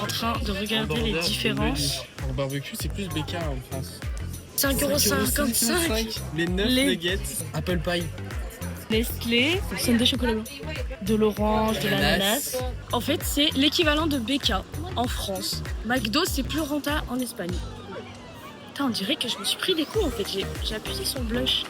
en train de regarder les différences. En barbecue, c'est plus BK en France. 5,55 €. Les 9 nuggets. Apple Pie. Nestlé, sundae chocolat blanc. De l'orange, de l'ananas. En fait, c'est l'équivalent de BK en France. McDo, c'est plus rentable en Espagne. Putain, on dirait que je me suis pris des coups en fait. J'ai appuyé sur le blush.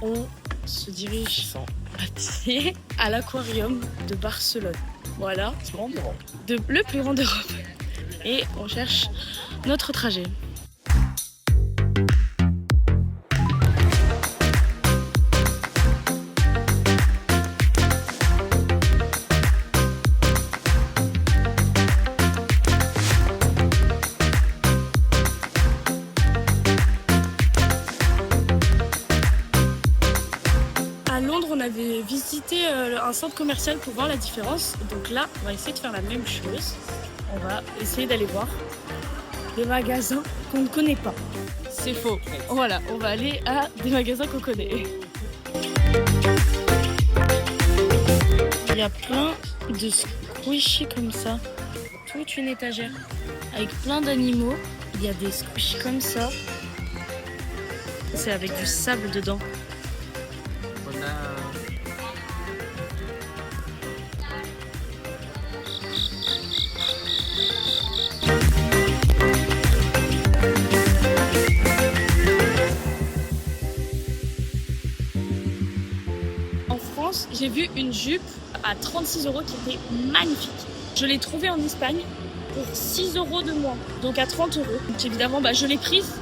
On se dirige à pied à l'aquarium de Barcelone. Voilà. Le plus grand d'Europe. Et on cherche notre trajet. À Londres, on avait visité un centre commercial pour voir la différence. Donc là, on va essayer de faire la même chose. On va essayer d'aller voir des magasins qu'on ne connaît pas. C'est faux. Voilà, on va aller à des magasins qu'on connaît. Il y a plein de squishies comme ça. Toute une étagère avec plein d'animaux. Il y a des squishies comme ça. C'est avec du sable dedans. En France, j'ai vu une jupe à 36 € qui était magnifique. Je l'ai trouvée en Espagne pour 6 € de moins, donc à 30 €. Donc évidemment, je l'ai prise.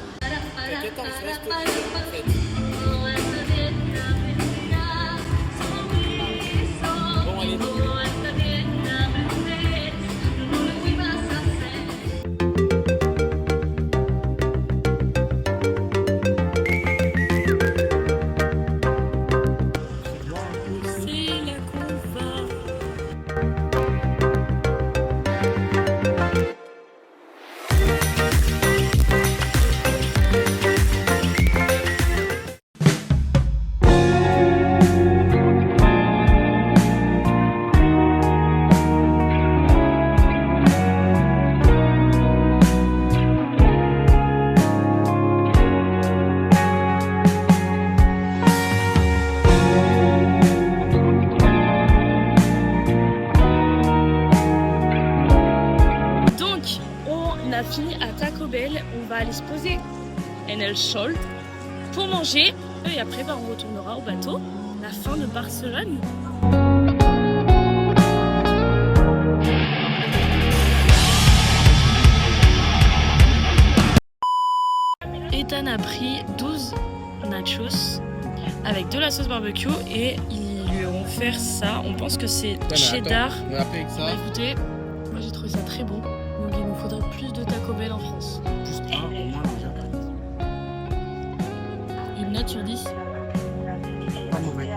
On a fini à Taco Bell, on va aller se poser en El Sol pour manger et après on retournera au bateau. La fin de Barcelone. Ethan a pris 12 nachos avec de la sauce barbecue et ils lui ont offert ça. On pense que c'est cheddar. Écoutez, moi j'ai trouvé ça très bon. Donc il nous faudrait plus de Taco Bell en France. Juste un au moins déjà. Une note sur 10. Pas mauvais.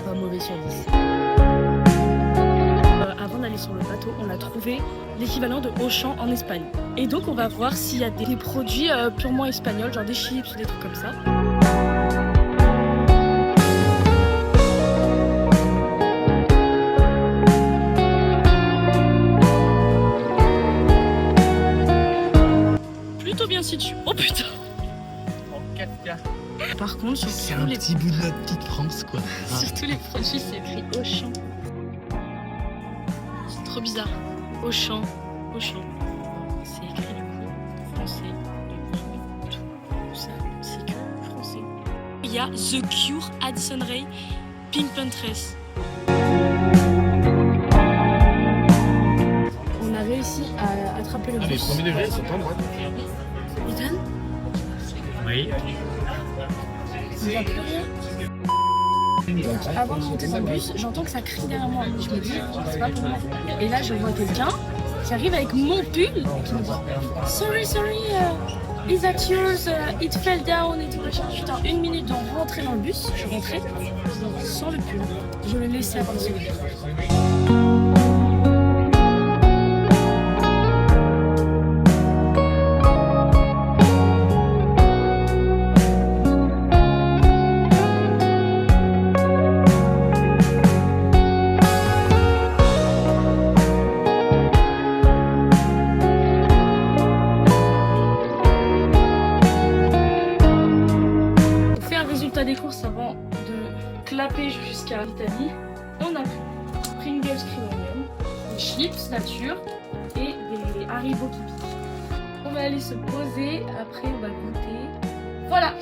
Pas mauvais sur 10. Avant d'aller sur le bateau, on a trouvé l'équivalent de Auchan en Espagne. Et donc on va voir s'il y a des produits purement espagnols, genre des chips ou des trucs comme ça. Plutôt bien situé. Oh putain! En 4K. Par contre, sur C'est tous un les... petit bout de notre petite France, quoi. sur tous les produits, c'est écrit Auchan. C'est trop bizarre. Auchan. Auchan. C'est écrit du coup français. Tout ça, c'est que français. Il y a The Cure, Addison Rae, Pink Panthers. On a réussi à attraper le bus. Allez, premier degré, ils sont pas droite. Ethan, Oui. il va plus rien. Donc avant de monter dans le bus, j'entends que ça crie derrière moi. Je me dis, c'est pas pour moi. Et là, je vois quelqu'un qui arrive avec mon pull et qui me dit sorry, Is that yours? It fell down et tout machin. Putain, 1 minute de rentrer dans le bus. Je suis rentrée sans le pull. Je le laissais à partir. Des courses avant de clapper jusqu'à l'Italie. On a pris Pringles Premium, des chips nature et des Haribo qui piquent. On va aller se poser, après on va goûter. Voilà!